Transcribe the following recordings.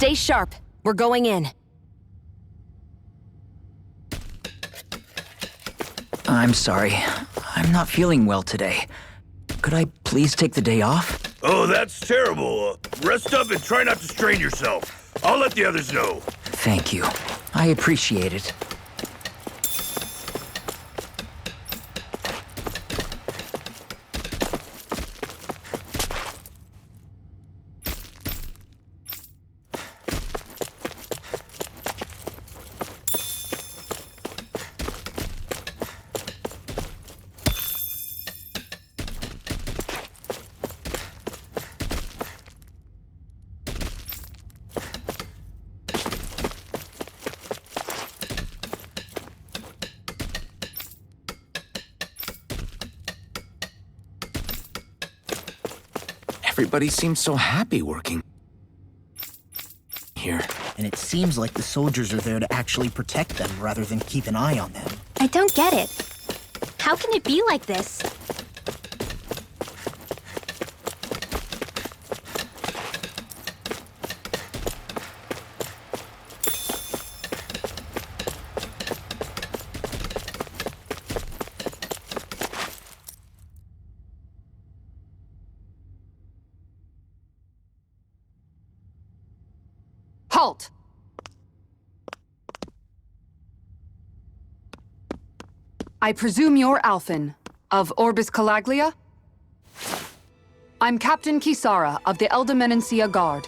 Stay sharp. We're going in. I'm sorry. I'm not feeling well today. Could I please take the day off? Oh, that's terrible. Rest up and try not to strain yourself. I'll let the others know. Thank you. I appreciate it. Everybody seems so happy working here. And it seems like the soldiers are there to actually protect them rather than keep an eye on them. I don't get it. How can it be like this? Halt! I presume you're Alphen, of Orbis Calaglia? I'm Captain Kisara of the Eldermenencia Guard.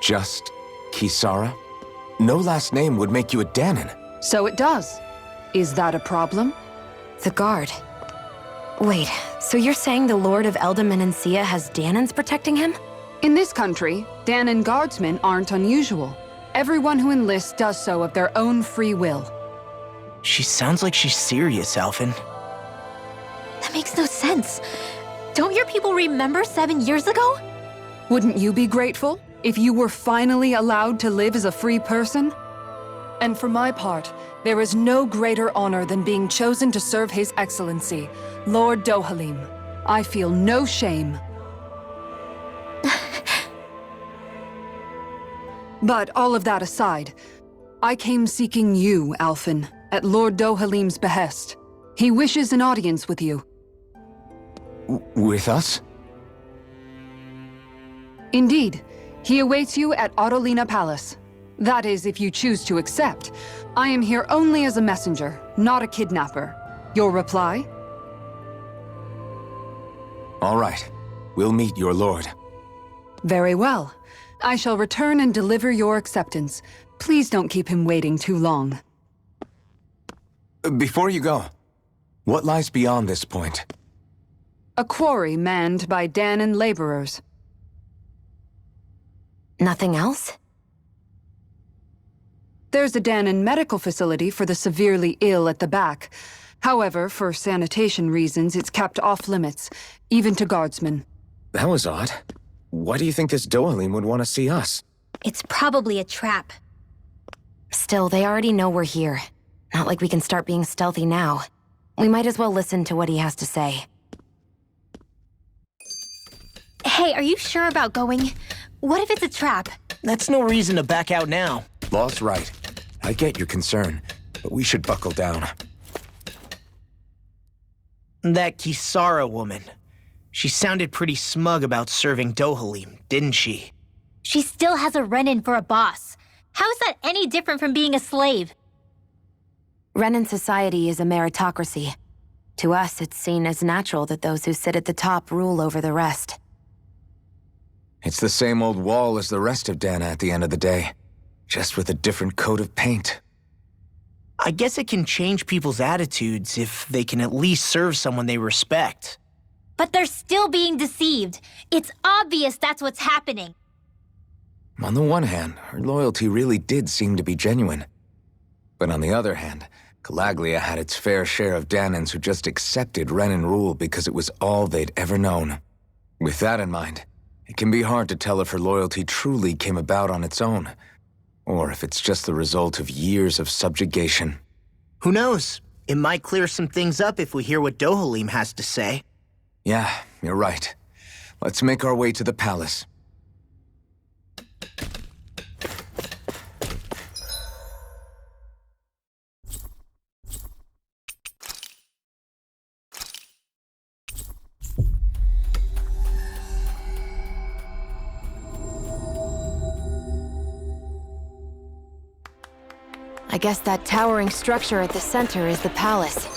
Just Kisara? No last name would make you a Danon. So it does. Is that a problem? The guard. Wait, so you're saying the Lord of Eldermenencia has Danons protecting him? In this country, Danon guardsmen aren't unusual. Everyone who enlists does so of their own free will. She sounds like she's serious, Alphen. That makes no sense. Don't your people remember 7 years ago? Wouldn't you be grateful if you were finally allowed to live as a free person? And for my part, there is no greater honor than being chosen to serve His Excellency, Lord Dohalim. I feel no shame. But all of that aside, I came seeking you, Alphen, at Lord Dohalim's behest. He wishes an audience with you. With us? Indeed. He awaits you at Autolina Palace. That is, if you choose to accept. I am here only as a messenger, not a kidnapper. Your reply? All right. We'll meet your lord. Very well. I shall return and deliver your acceptance. Please don't keep him waiting too long. Before you go, what lies beyond this point? A quarry manned by Danon laborers. Nothing else? There's a Danon medical facility for the severely ill at the back. However, for sanitation reasons, it's kept off limits, even to guardsmen. That was odd. Why do you think this Dohalim would want to see us? It's probably a trap. Still, they already know we're here. Not like we can start being stealthy now. We might as well listen to what he has to say. Hey, are you sure about going? What if it's a trap? That's no reason to back out now. Law's right. I get your concern, but we should buckle down. That Kisara woman. She sounded pretty smug about serving Dohalim, didn't she? She still has a run-in for a boss. How is that any different from being a slave? Renan society is a meritocracy. To us, it's seen as natural that those who sit at the top rule over the rest. It's the same old wall as the rest of Dana at the end of the day, just with a different coat of paint. I guess it can change people's attitudes if they can at least serve someone they respect. But they're still being deceived. It's obvious that's what's happening. On the one hand, her loyalty really did seem to be genuine. But on the other hand, Calaglia had its fair share of Danons who just accepted Renan rule because it was all they'd ever known. With that in mind, it can be hard to tell if her loyalty truly came about on its own, or if it's just the result of years of subjugation. Who knows? It might clear some things up if we hear what Dohalim has to say. Yeah, you're right. Let's make our way to the palace. I guess that towering structure at the center is the palace.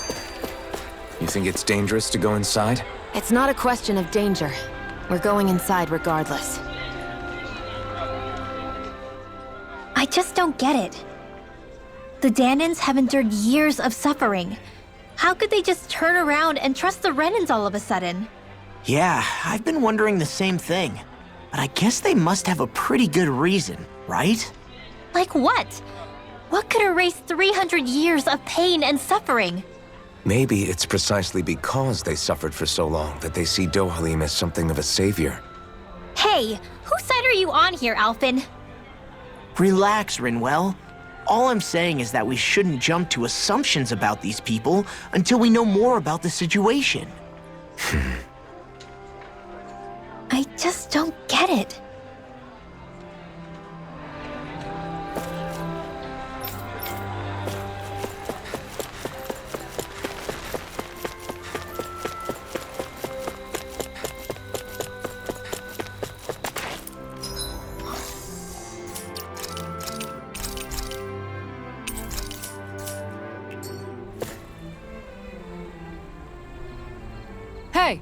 You think it's dangerous to go inside? It's not a question of danger. We're going inside regardless. I just don't get it. The Danans have endured years of suffering. How could they just turn around and trust the Renans all of a sudden? Yeah, I've been wondering the same thing. But I guess they must have a pretty good reason, right? Like what? What could erase 300 years of pain and suffering? Maybe it's precisely because they suffered for so long that they see Dohalim as something of a savior. Hey, whose side are you on here, Alphen? Relax, Rinwell. All I'm saying is that we shouldn't jump to assumptions about these people until we know more about the situation. I just don't get it. Hey!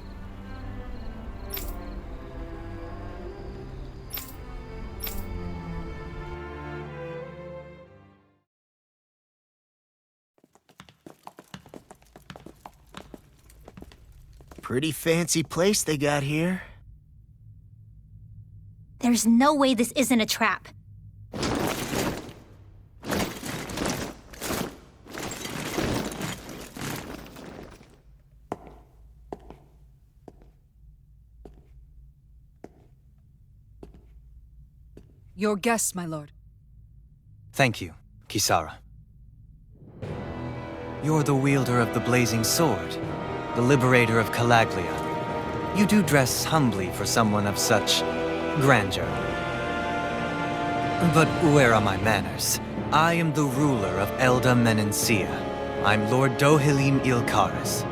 Pretty fancy place they got here. There's no way this isn't a trap. Your guests, my lord. Thank you, Kisara. You're the wielder of the blazing sword, the liberator of Calaglia. You do dress humbly for someone of such grandeur. But where are my manners? I am the ruler of Elda Menencia. I'm Lord Dohalim Ilkaris.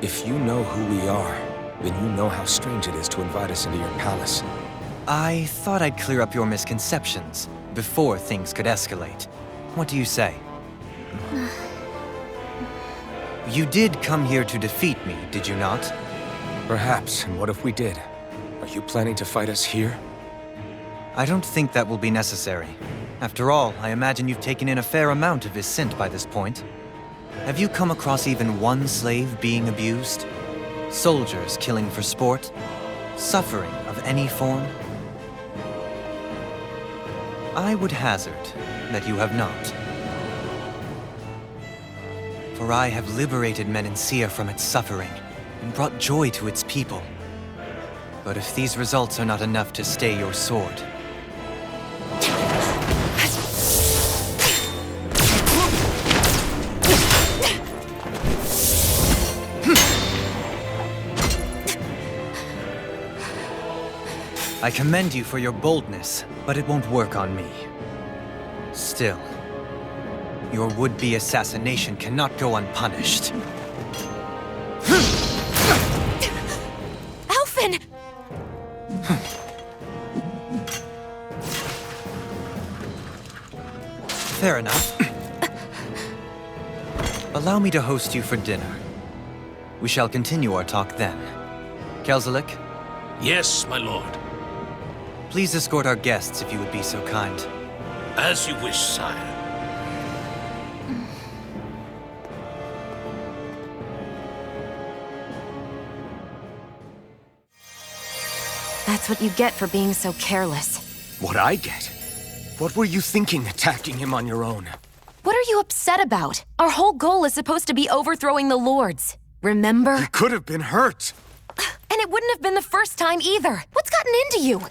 If you know who we are, then you know how strange it is to invite us into your palace. I thought I'd clear up your misconceptions before things could escalate. What do you say? You did come here to defeat me, did you not? Perhaps, and what if we did? Are you planning to fight us here? I don't think that will be necessary. After all, I imagine you've taken in a fair amount of his scent by this point. Have you come across even one slave being abused? Soldiers killing for sport? Suffering of any form? I would hazard that you have not. For I have liberated Menencia from its suffering and brought joy to its people. But if these results are not enough to stay your sword, I commend you for your boldness, but it won't work on me. Still, your would-be assassination cannot go unpunished. Alphen! Fair enough. Allow me to host you for dinner. We shall continue our talk then. Kelzelik, Yes, my lord. please escort our guests if you would be so kind. As you wish, sire. That's what you get for being so careless. What I get? What were you thinking attacking him on your own? What are you upset about? Our whole goal is supposed to be overthrowing the lords. Remember? He could have been hurt. And it wouldn't have been the first time either. What's gotten into you?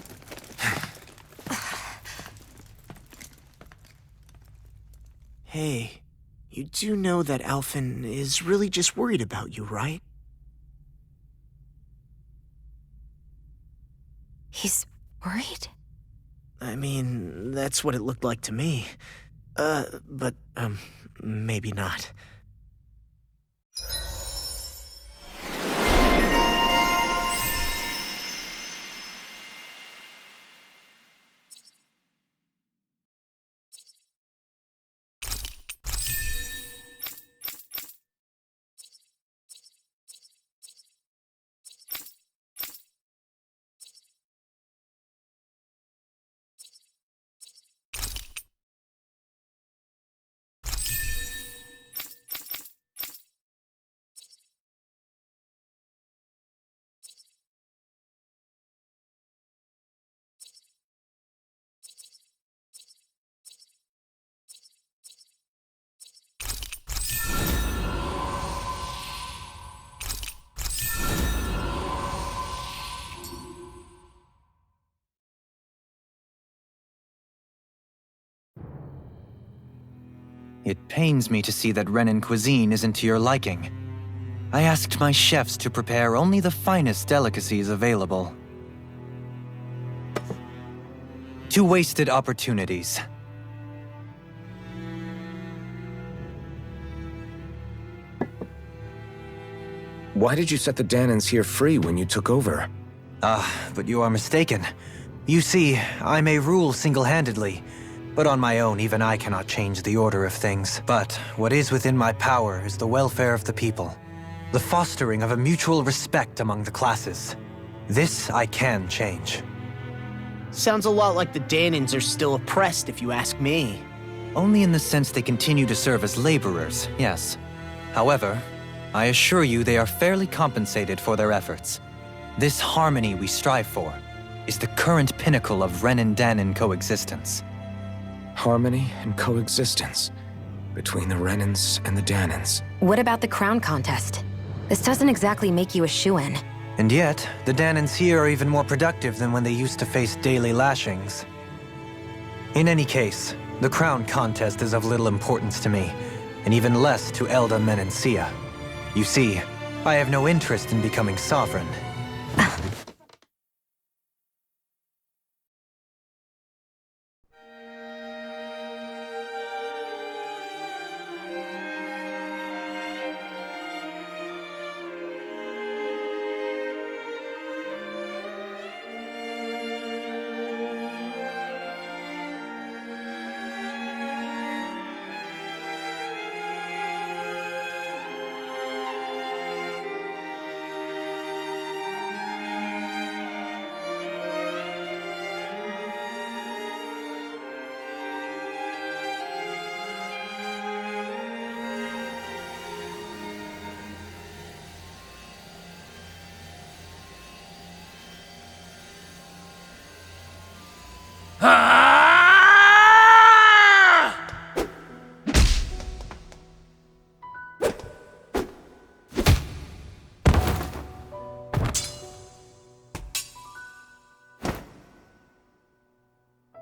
Hey, you do know that Alphen is really just worried about you, right? He's worried? I mean, that's what it looked like to me. But maybe not. It pains me to see that Renan cuisine isn't to your liking. I asked my chefs to prepare only the finest delicacies available. 2 wasted opportunities. Why did you set the Danans here free when you took over? But you are mistaken. You see, I may rule single-handedly, but on my own, even I cannot change the order of things. But what is within my power is the welfare of the people, the fostering of a mutual respect among the classes. This I can change. Sounds a lot like the Danans are still oppressed, if you ask me. Only in the sense they continue to serve as laborers, yes. However, I assure you they are fairly compensated for their efforts. This harmony we strive for is the current pinnacle of Renan-Danan coexistence. Harmony and coexistence between the Renans and the Danans. What about the crown contest? This doesn't exactly make you a shoo-in. And yet, the Danans here are even more productive than when they used to face daily lashings. In any case, the crown contest is of little importance to me, and even less to Elda Menencia. You see, I have no interest in becoming sovereign.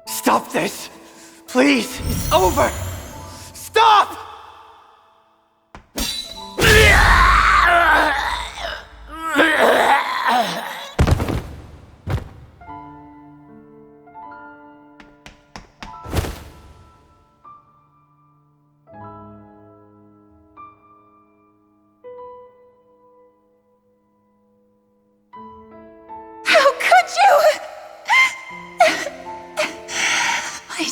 Stop this! Please! It's over! Stop! How could you? I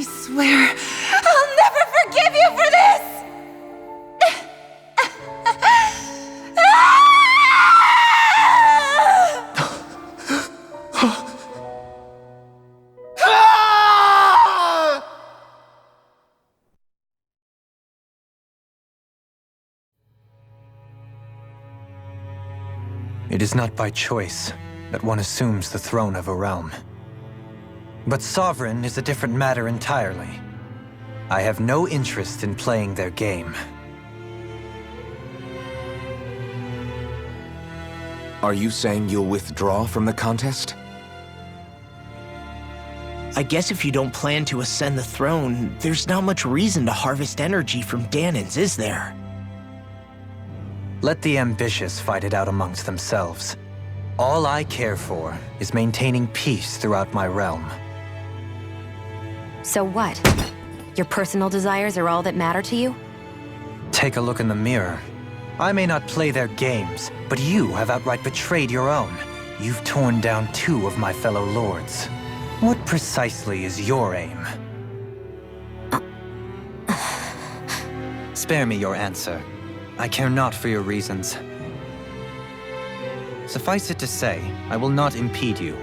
swear, I'll never forgive you for this! It is not by choice that one assumes the throne of a realm. But sovereign is a different matter entirely. I have no interest in playing their game. Are you saying you'll withdraw from the contest? I guess if you don't plan to ascend the throne, there's not much reason to harvest energy from Danans, is there? Let the ambitious fight it out amongst themselves. All I care for is maintaining peace throughout my realm. So what? Your personal desires are all that matter to you? Take a look in the mirror. I may not play their games, but you have outright betrayed your own. You've torn down 2 of my fellow lords. What precisely is your aim? Spare me your answer. I care not for your reasons. Suffice it to say, I will not impede you.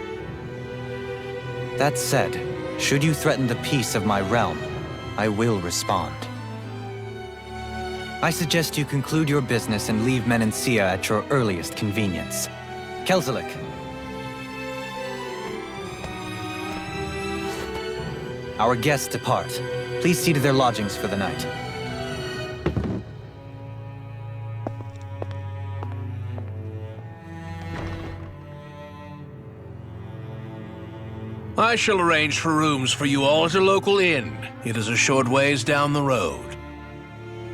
That said, should you threaten the peace of my realm, I will respond. I suggest you conclude your business and leave Menancia at your earliest convenience. Kelzelik. Our guests depart. Please see to their lodgings for the night. I shall arrange for rooms for you all at a local inn. It is a short ways down the road.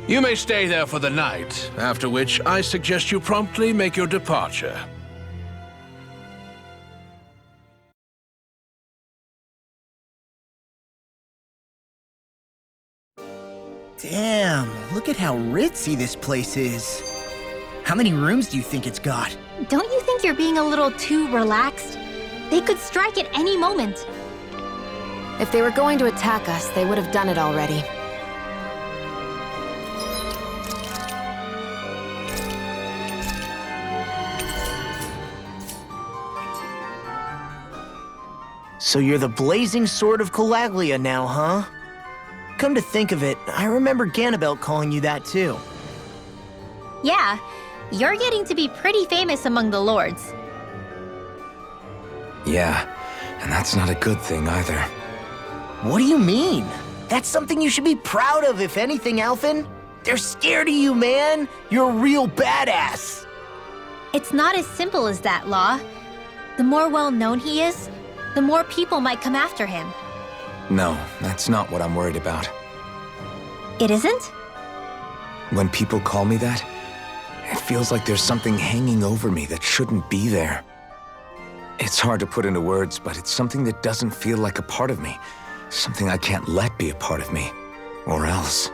You may stay there for the night, after which I suggest you promptly make your departure. Damn, look at how ritzy this place is. How many rooms do you think it's got? Don't you think you're being a little too relaxed? They could strike at any moment. If they were going to attack us, they would have done it already. So you're the blazing sword of Calaglia now, huh? Come to think of it, I remember Ganabelt calling you that too. Yeah, you're getting to be pretty famous among the lords. Yeah, and that's not a good thing either. What do you mean? That's something you should be proud of, if anything, Alphen. They're scared of you, man. You're a real badass. It's not as simple as that, Law. The more well-known he is, the more people might come after him. No, that's not what I'm worried about. It isn't? When people call me that, it feels like there's something hanging over me that shouldn't be there. It's hard to put into words, but it's something that doesn't feel like a part of me. Something I can't let be a part of me. Or else.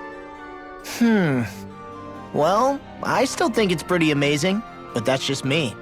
Well, I still think it's pretty amazing, but that's just me.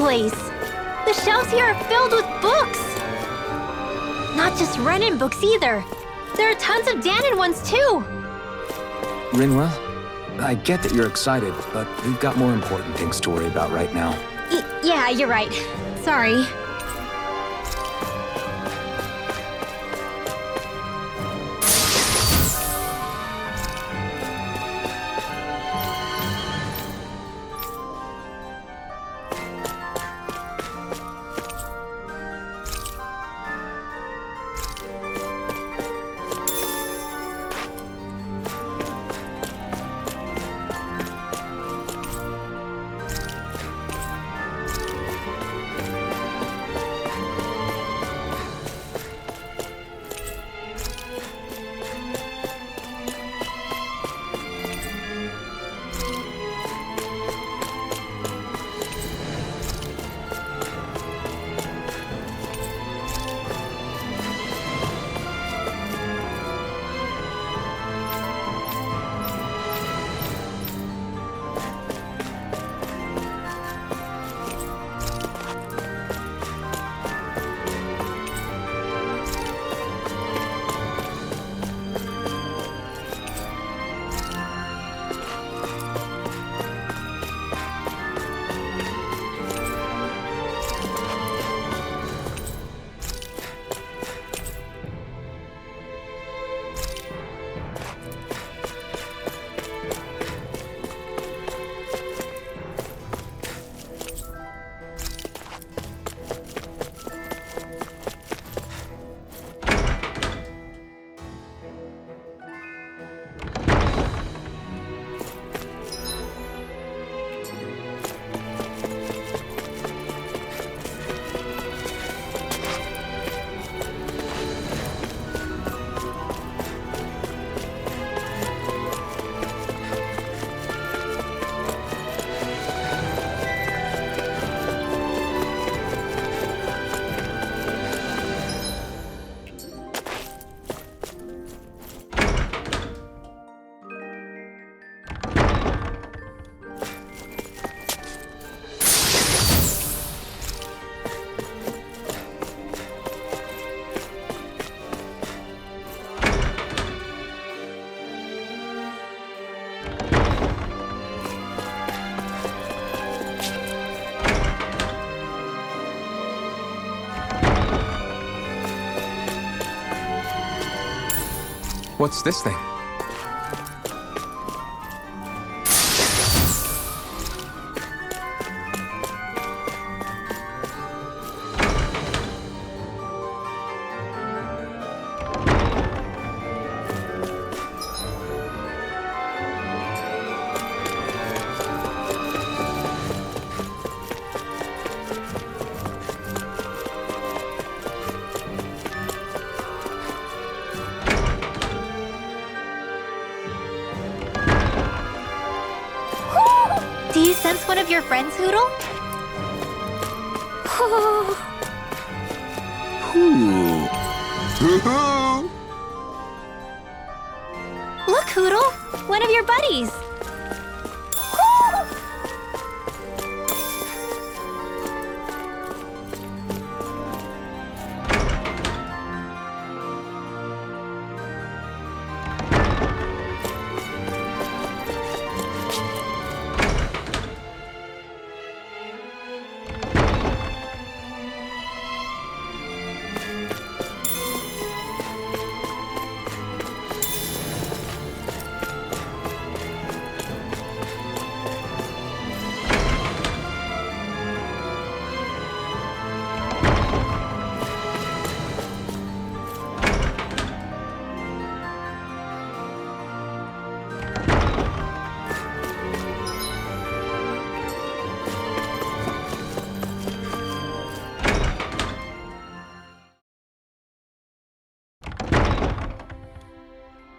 place! The shelves here are filled with books! Not just Renan books either. There are tons of Danon ones too! Rinwell, I get that you're excited, but we've got more important things to worry about right now. Yeah, you're right. Sorry. What's this thing? Do you sense one of your friends, Hoodle? Look, Hoodle! One of your buddies!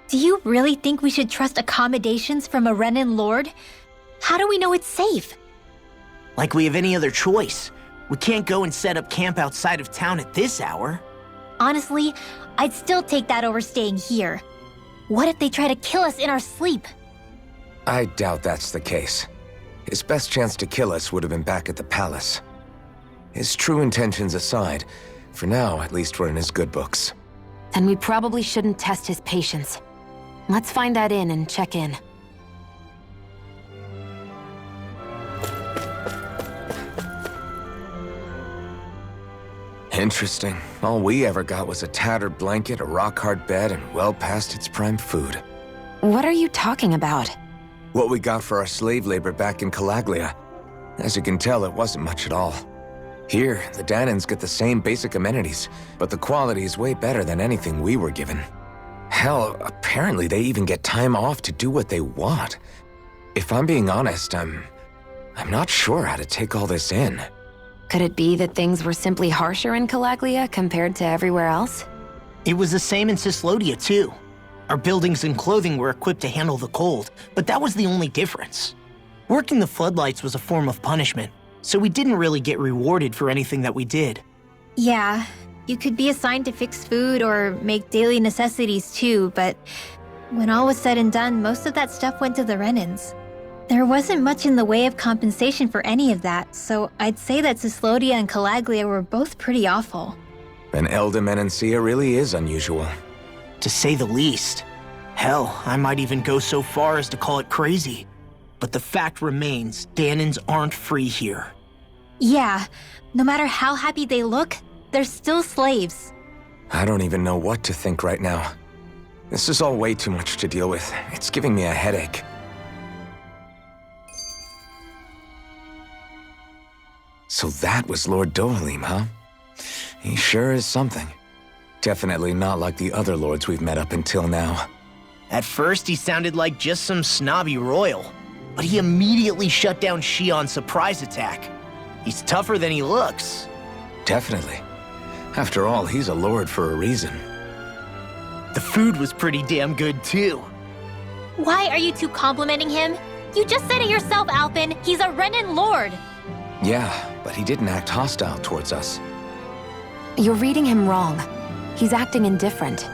Do you really think we should trust accommodations from a Renan Lord? How do we know it's safe? Like we have any other choice. We can't go and set up camp outside of town at this hour. Honestly, I'd still take that over staying here. What if they try to kill us in our sleep? I doubt that's the case. His best chance to kill us would have been back at the palace. His true intentions aside, for now, at least we're in his good books. Then we probably shouldn't test his patience. Let's find that inn and check in. Interesting. All we ever got was a tattered blanket, a rock-hard bed, and well past its prime food. What are you talking about? What we got for our slave labor back in Calaglia. As you can tell, it wasn't much at all. Here, the Danans get the same basic amenities, but the quality is way better than anything we were given. Hell, apparently they even get time off to do what they want. If I'm being honest, I'm not sure how to take all this in. Could it be that things were simply harsher in Calaglia compared to everywhere else? It was the same in Cislodia, too. Our buildings and clothing were equipped to handle the cold, but that was the only difference. Working the floodlights was a form of punishment, so we didn't really get rewarded for anything that we did. Yeah, you could be assigned to fix food or make daily necessities too, but when all was said and done, most of that stuff went to the Renans. There wasn't much in the way of compensation for any of that, so I'd say that Cislodia and Calaglia were both pretty awful. Then Elda Menancia really is unusual. To say the least. Hell, I might even go so far as to call it crazy. But the fact remains, Danans aren't free here. Yeah, no matter how happy they look, they're still slaves. I don't even know what to think right now. This is all way too much to deal with. It's giving me a headache. So that was Lord Dohalim, huh? He sure is something. Definitely not like the other lords we've met up until now. At first, he sounded like just some snobby royal, but he immediately shut down Shion's surprise attack. He's tougher than he looks. Definitely. After all, he's a lord for a reason. The food was pretty damn good, too. Why are you two complimenting him? You just said it yourself, Alpin. He's a Renan lord. Yeah, but he didn't act hostile towards us. You're reading him wrong. He's acting indifferent.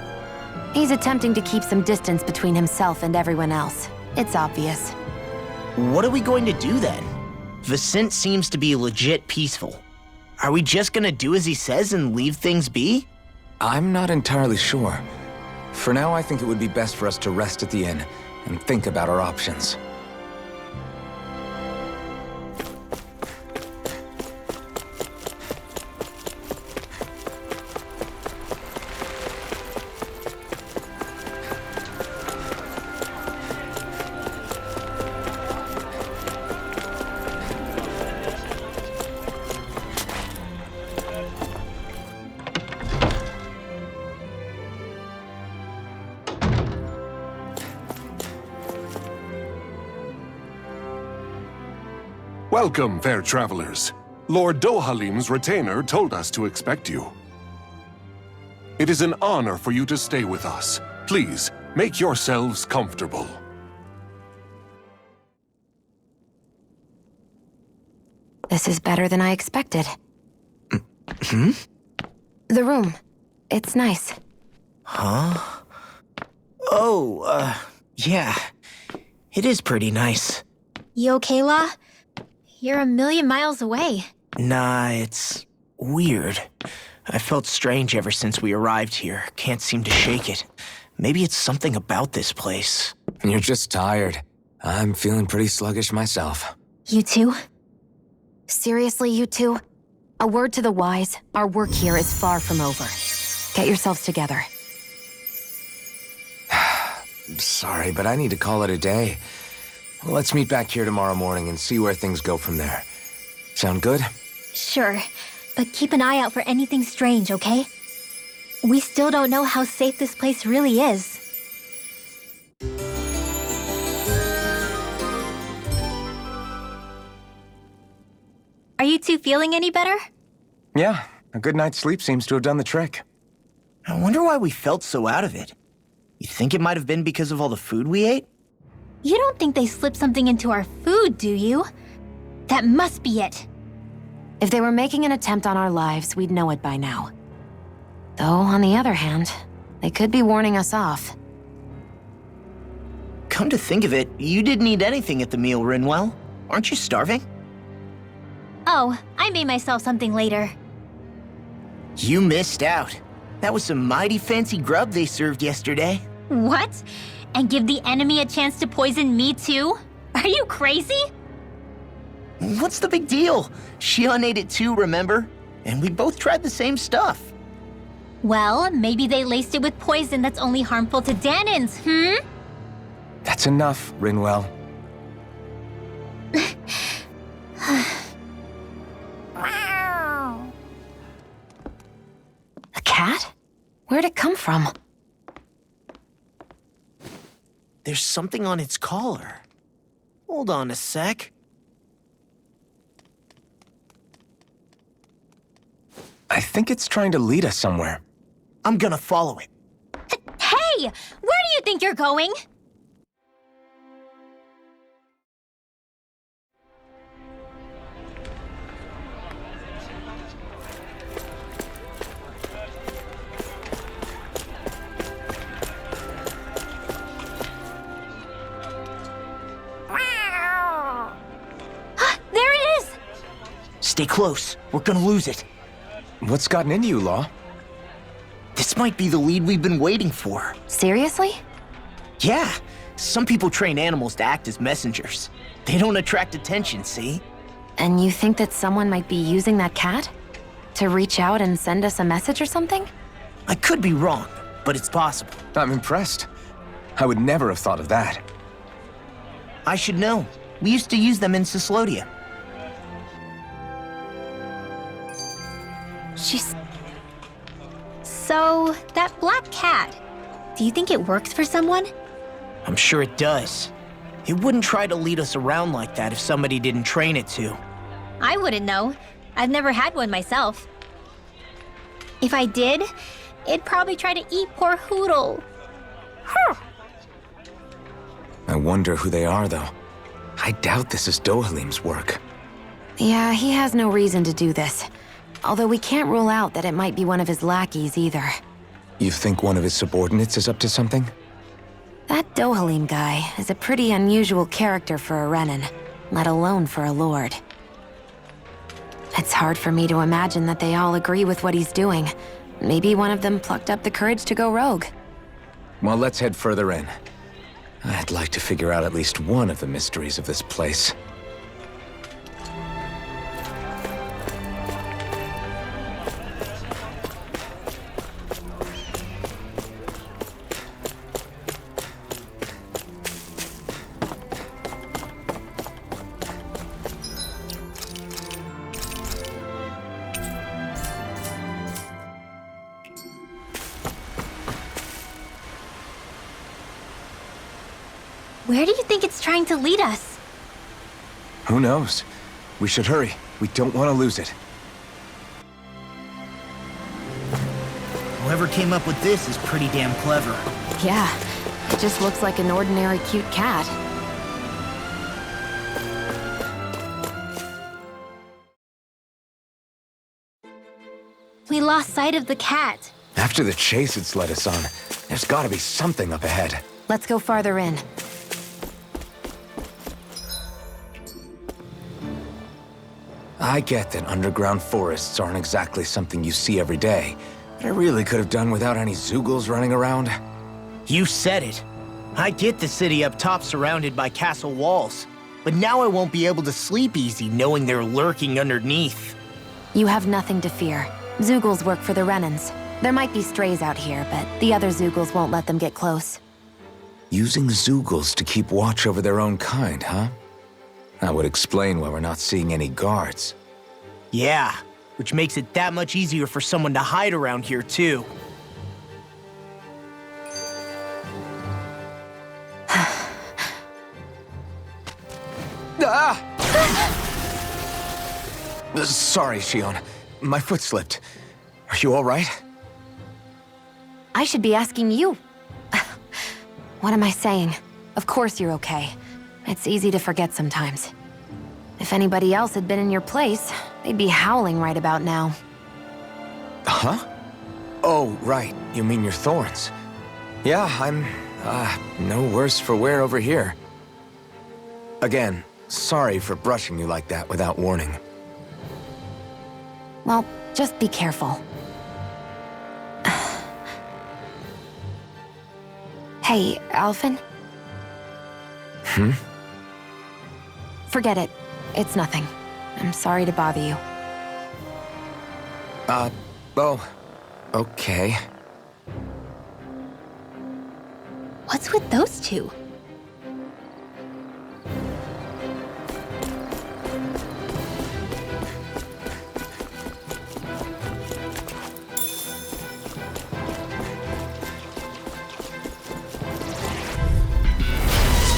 He's attempting to keep some distance between himself and everyone else. It's obvious. What are we going to do then? Vicent seems to be legit peaceful. Are we just gonna do as he says and leave things be? I'm not entirely sure. For now, I think it would be best for us to rest at the inn and think about our options. Welcome, fair travelers. Lord Dohalim's retainer told us to expect you. It is an honor for you to stay with us. Please, make yourselves comfortable. This is better than I expected. Hmm? The room. It's nice. Huh? Oh, yeah. It is pretty nice. You okay, La? You're a million miles away. Nah, it's weird. I felt strange ever since we arrived here. Can't seem to shake it. Maybe it's something about this place. You're just tired. I'm feeling pretty sluggish myself. You too? Seriously, you two? A word to the wise, our work here is far from over. Get yourselves together. Sorry, but I need to call it a day. Let's meet back here tomorrow morning and see where things go from there. Sound good? Sure, but keep an eye out for anything strange, okay? We still don't know how safe this place really is. Are you two feeling any better? Yeah, a good night's sleep seems to have done the trick. I wonder why we felt so out of it. You think it might have been because of all the food we ate? You don't think they slipped something into our food, do you? That must be it. If they were making an attempt on our lives, we'd know it by now. Though, on the other hand, they could be warning us off. Come to think of it, you didn't eat anything at the meal, Rinwell. Aren't you starving? Oh, I made myself something later. You missed out. That was some mighty fancy grub they served yesterday. What? And give the enemy a chance to poison me too? Are you crazy? What's the big deal? Shion ate it too, remember? And we both tried the same stuff. Well, maybe they laced it with poison that's only harmful to Danins, That's enough, Rinwell. A cat? Where'd it come from? There's something on its collar. Hold on a sec. I think it's trying to lead us somewhere. I'm gonna follow it. Hey! Where do you think you're going? There it is! Stay close. We're gonna lose it. What's gotten into you, Law? This might be the lead we've been waiting for. Seriously? Yeah. Some people train animals to act as messengers. They don't attract attention, see? And you think that someone might be using that cat? To reach out and send us a message or something? I could be wrong, but it's possible. I'm impressed. I would never have thought of that. I should know. We used to use them in Cyslodia. She's... So, that black cat, do you think it works for someone? I'm sure it does. It wouldn't try to lead us around like that if somebody didn't train it to. I wouldn't know. I've never had one myself. If I did, it'd probably try to eat poor Hoodle. I wonder who they are, though. I doubt this is Dohalim's work. Yeah, he has no reason to do this. Although we can't rule out that it might be one of his lackeys either. You think one of his subordinates is up to something? That Dohalim guy is a pretty unusual character for a Renin, let alone for a lord. It's hard for me to imagine that they all agree with what he's doing. Maybe one of them plucked up the courage to go rogue. Well, let's head further in. I'd like to figure out at least one of the mysteries of this place. Where do you think it's trying to lead us? Who knows? We should hurry. We don't want to lose it. Whoever came up with this is pretty damn clever. Yeah, it just looks like an ordinary cute cat. We lost sight of the cat. After the chase it's led us on, there's gotta be something up ahead. Let's go farther in. I get that underground forests aren't exactly something you see every day, but I really could have done without any Zeugles running around. You said it. I get the city up top surrounded by castle walls, but now I won't be able to sleep easy knowing they're lurking underneath. You have nothing to fear. Zeugles work for the Renins. There might be strays out here, but the other Zeugles won't let them get close. Using Zeugles to keep watch over their own kind, huh? That would explain why we're not seeing any guards. Yeah, which makes it that much easier for someone to hide around here, too. Ah! Sorry, Shion. My foot slipped. Are you all right? I should be asking you. What am I saying? Of course you're okay. It's easy to forget sometimes. If anybody else had been in your place, they'd be howling right about now. Huh? Oh, right. You mean your thorns. Yeah, I'm, no worse for wear over here. Again, sorry for brushing you like that without warning. Well, just be careful. Hey, Alphen? Forget it. It's nothing. I'm sorry to bother you. Oh, okay. What's with those two?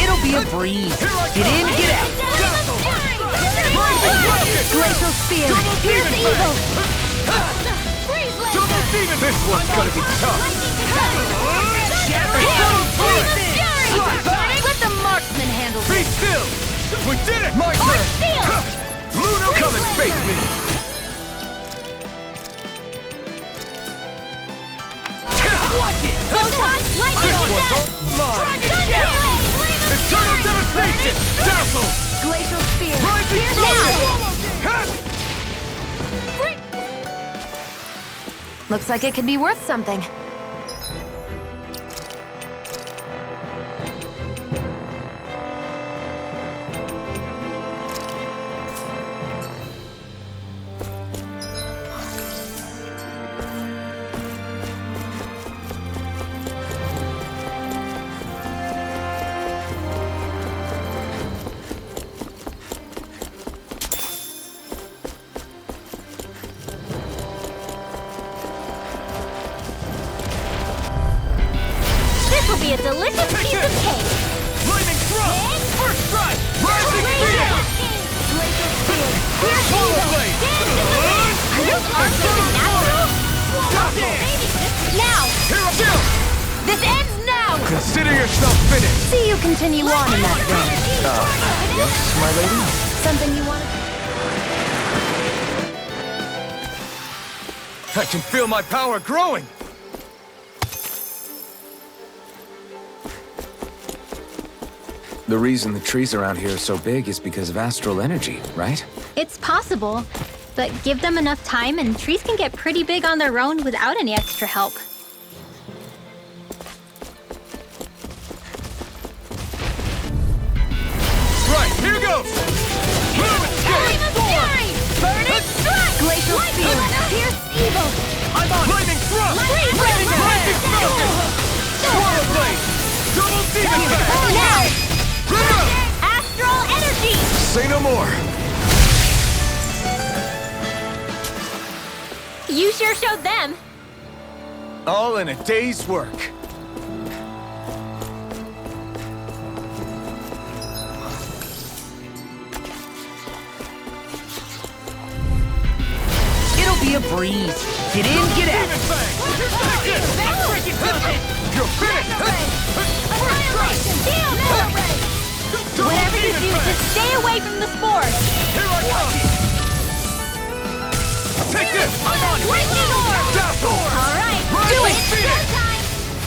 It'll be a breeze. Get in, get out. Glacial Spear! Here's the evil! This one's gonna be tough. Let the marksman handle Be this! still! We did it! My Quick steel! Luno, come and face me! Watch it! Photon, lightning attack! Eternal devastation! Dazzle! Glacial Spear! Rising Here's Thunder! Looks like it could be worth something. This will be a delicious piece of cake! Lightning thrust! First strike! Rising Spear! Glacial Spear! Here's the Power evil! blade! Are those arms even natural? Now! This ends now! Consider yourself finished! See you continue on in that vein. Yes, my lady? Something you want I can feel my power growing! The reason the trees around here are so big is because of astral energy, right? It's possible, but give them enough time and trees can get pretty big on their own without any extra help. Right, here goes! Flame of Fury! Burning Strike! Glacial Spear! Pierce evil! I'm on! Lightning thrust! Rising Falcon! Swallow blade! Double demon attack! Now! Astral energy! Say no more! You sure showed them. All in a day's work. It'll be a breeze. Get in, get out. You're finished! Annihilation! Whatever you do, just stay away from the spores! Here I come! Take this! I'm on! Lightning orb! Dazzle! Alright, do it! Showtime!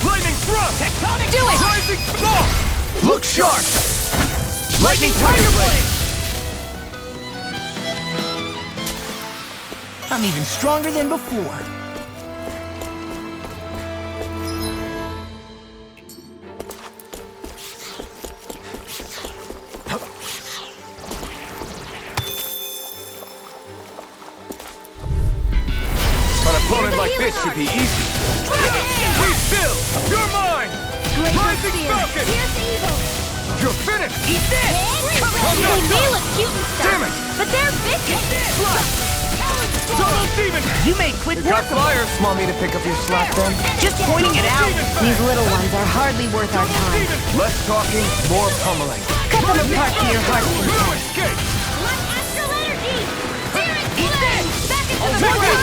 Lightning thrust! Tectonic Do it! Rising claw! Look sharp! Lightning tiger blade! I'm even stronger than before. An opponent like this should be easy. Be still! You're mine! Rising Falcon! Here's evil! You're finished! Eat this! They may look cute and stuff, Damn it! but they're vicious! Double demon! You made quick work of it. flyers! Want me to pick up your slack then? Just pointing it out. These little ones are hardly worth our time. Less talking, more pummeling. Cut them apart to your heart's No content. escape! Like astral energy! Searing Eat flame! Back into the Take this!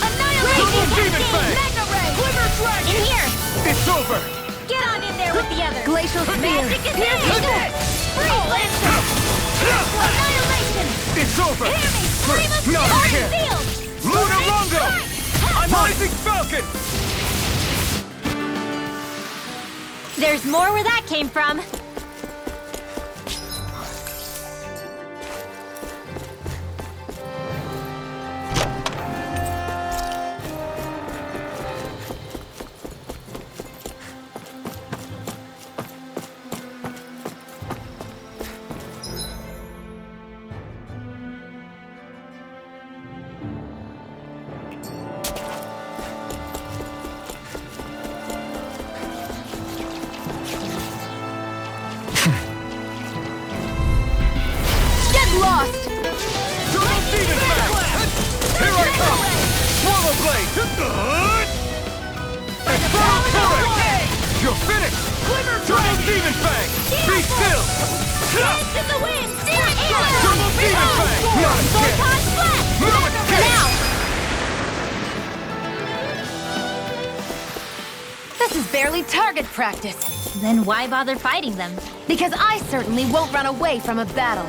Annihilation! Double demon fang! Mega ray! Glimmer dragon! In here! It's over! Get on in there with the others! Glacial Spear. Magic is in! Freeze Lancer! Annihilation! It's over! Hear me! Flame of Not Fury again! sealed! Luna Longo! I'm Rising Falcon! There's more where that came from. Dance in the wind! Steer it! Double demon fang! Photon flash! Now! This is barely target practice. Then why bother fighting them? Because I certainly won't run away from a battle.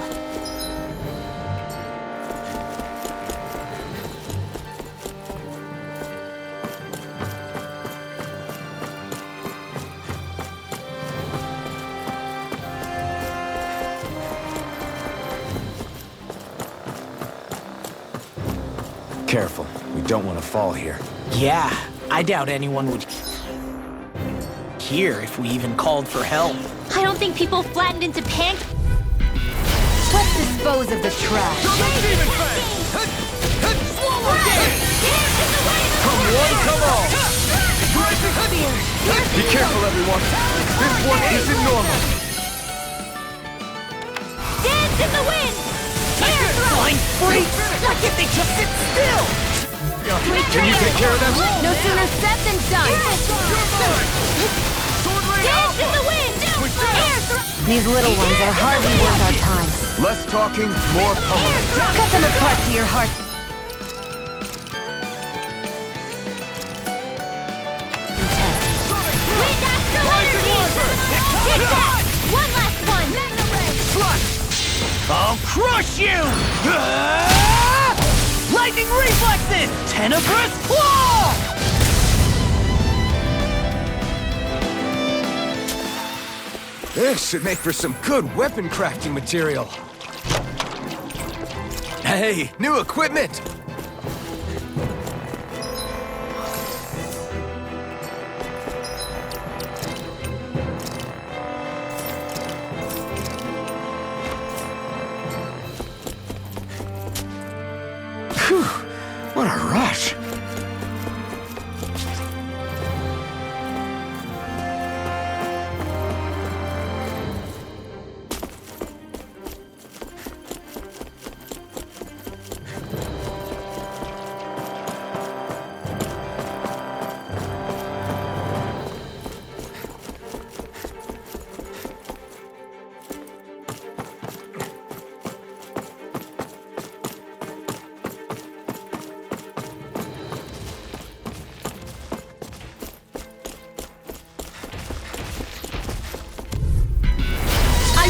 Careful, we don't want to fall here. Yeah, I doubt anyone would hear if we even called for help. I don't think people flattened into pancakes. Let's dispose of the trash. Demon fang! Come one, come all! Be careful, everyone. This one isn't normal. Dance in the wind! Air throw! Flying free! Why can't they just sit still? Can you take care of them? No sooner said than done. Dance in the wind! Air throw! These little ones are hardly worth our time. Less talking, more pummeling. Cut them apart to your heart. Wind astral energy! Take that! One last one! I'll crush you! Lightning reflexes! Tenebrous claw! This should make for some good weapon crafting material. Hey, new equipment! Phew, what a rush!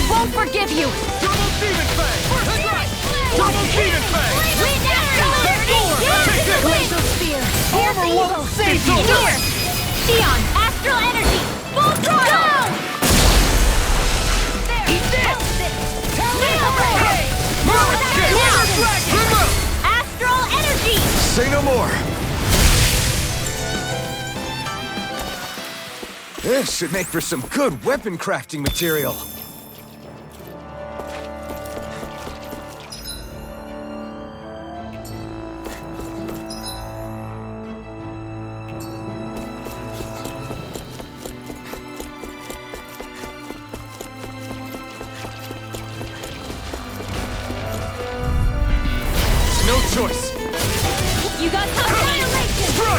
Won't forgive you! Double demon fang! Double demon fang! Wind astral energy! Take this! Glacial spear! Here's Armor evil! won't save you! Here! Sion, astral energy! Full throttle! Eat this! Astral energy! Say no more! This should make for some good weapon crafting material. No choice. You got annihilation! Try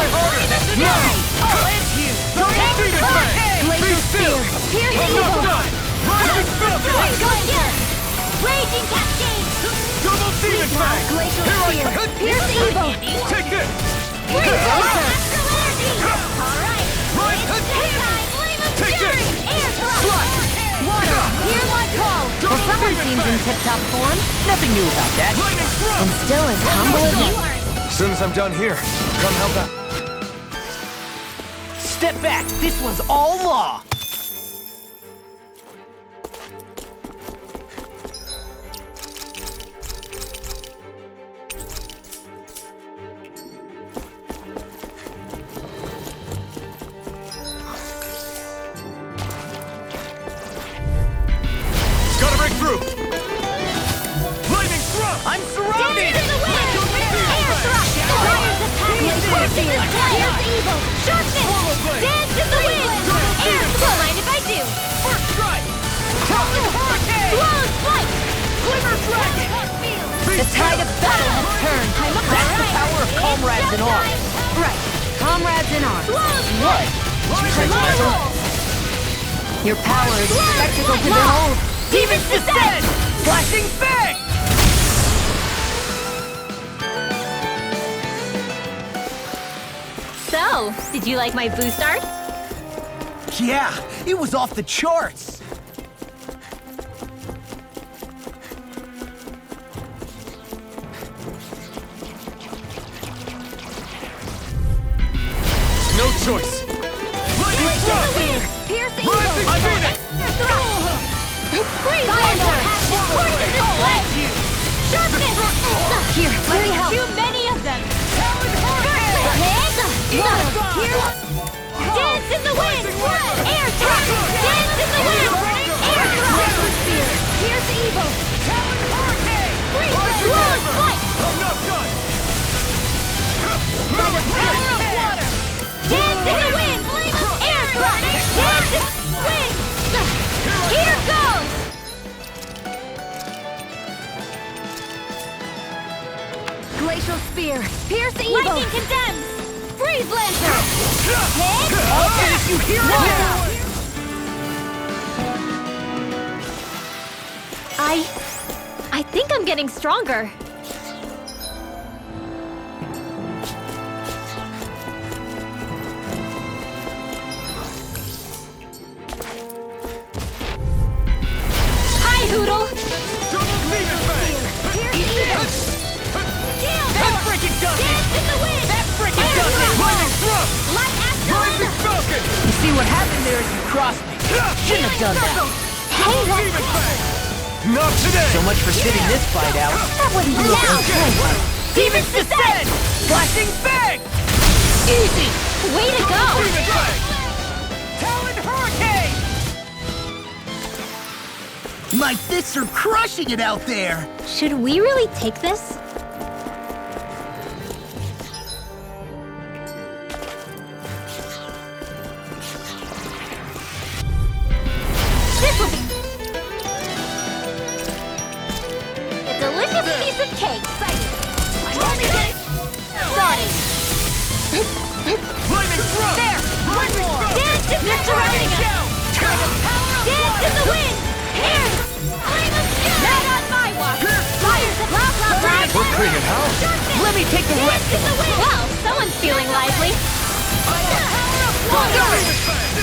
harder! Now! I'll end you! Double demon fang! Be still! Here's I'm evil! not done! Rising filter! Go again! Raging cascade! Double demon fang! Glacial Here I spear! come! Here's evil! Take this! Astral energy! Alright! Right! Flame of Take fury! this! Air thrust! Water! Hear my call! Well, someone seems in tip-top form. Nothing new about that. Lightning And thrust! still as humble as you. As soon as I'm done here, come help out. Step back. This one's all law. Gotta break through! Lightning thrust! I'm surrounded. Dance in the wind! Air thrust! Fires attack! Forces is here's evil! Sharpness! Dance in the wind! Air thrust! Mind if I do? First strike. Hurricane. Blown flight! Glimmer dragon. The tide of battle has turned. That's the power of comrades in arms. Right. Comrades in arms. Blown What? Your power is a spectacle to behold. Demons descend! Flashing fang! So, did you like my boost art? Yeah, it was off the charts. No choice. Lightning strike! Pierce the Rising evil! Phoenix! Freeze laser! Forces this way! Sharpness! Here, let me help. Too many of them! Dance in the wind! Air thrust! Dance in the wind! Air thrust! Spear! Pierce the evil! Freeze laser! Flight! I'm not done! By the power of water! Dance in the wind! Air thrust! Dance in the wind! Here goes! Glacial spear! Pierce the evil! Lightning condemns! Freeze lancer! Hit! I'll finish you here and now! I think I'm getting stronger. Hi, Hoodle! Double demon fang! That freaking does it! Dance in the wind! That freaking does it! Lightning thrust! Light Rising Astrolanda! falcon! You see what happened there is you crossed me. Shouldn't have done that. Double demon fang! Not today! So much for sitting this fight out. That wouldn't be okay. Demons descend! Flashing fang! Easy! Way to go! Demon fang! Talon hurricane! My fists are crushing it out there! Should we really take this? This will be a delicious piece of cake. Starting. Lightning thrust! There! Rising falcon! Dance in the surrounding us! Dance in the wind! Here! Not on my watch! Fires of blah blah blah! We're cleaning house! Let me take the rest Dance in the wind! Well, someone's feeling lively. Demon fang!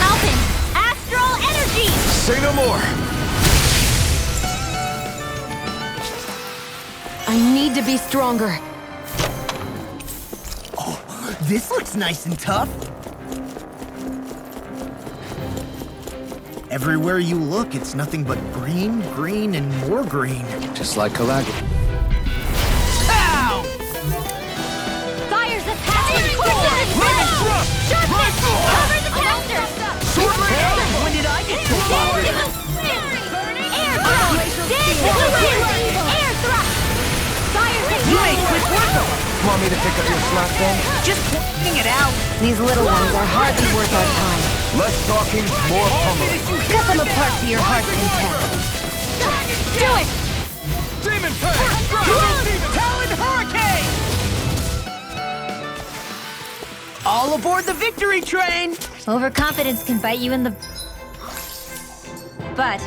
Alpin! Astral energy! Say no more! I need to be stronger. This looks nice and tough. Everywhere you look, it's nothing but green, green, and more green. Just like Kalagi. Ow! Fires of passion! Lightning thrust! Sharpness! Cover the counter! Sword Rail! When did I get Dance to in the wind! Air thrust! Dance in the wind! Air thrust! Fires of You made quick work of it. Want me to pick up your slack then? Just pointing it out. These little ones are hardly worth our time. Less talking, more pummeling. Cut them apart to your heart's content. Do it! Demon fang! Talon hurricane! All aboard the victory train! Overconfidence can bite you in the butt.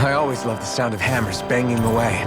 I always loved the sound of hammers banging away.